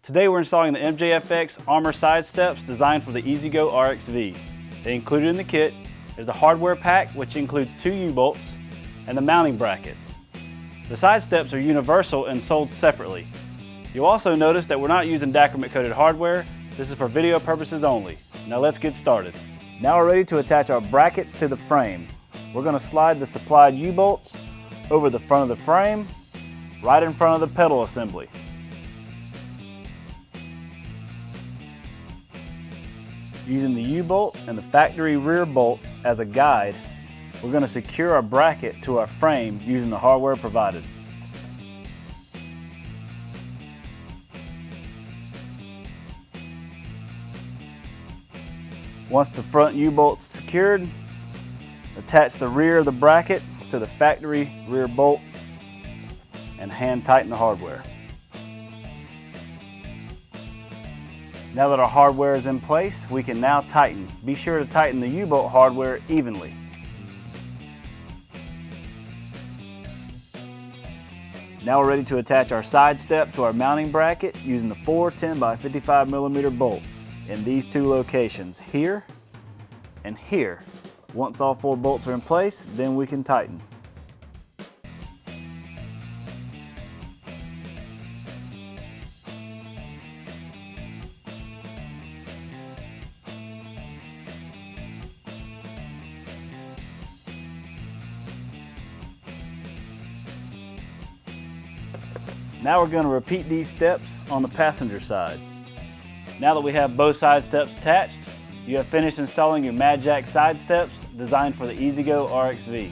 Today we're installing the MJFX Armor side steps designed for the E-Z-GO RXV. Included in the kit is the hardware pack, which includes 2 U-bolts and the mounting brackets. The side steps are universal and sold separately. You'll also notice that we're not using dacrymate coated hardware. This is for video purposes only. Now let's get started. Now we're ready to attach our brackets to the frame. We're going to slide the supplied U-bolts over the front of the frame, right in front of the pedal assembly. Using the U-bolt and the factory rear bolt as a guide, we're going to secure our bracket to our frame using the hardware provided. Once the front U-bolt's secured, attach the rear of the bracket to the factory rear bolt and hand tighten the hardware. Now that our hardware is in place, we can now tighten. Be sure to tighten the U-bolt hardware evenly. Now we're ready to attach our side step to our mounting bracket using the 4 10 by 55 millimeter bolts in these 2 locations, here and here. Once all 4 bolts are in place, then we can tighten. Now we're going to repeat these steps on the passenger side. Now that we have both side steps attached, you have finished installing your Madjax side steps designed for the E-Z-GO RXV.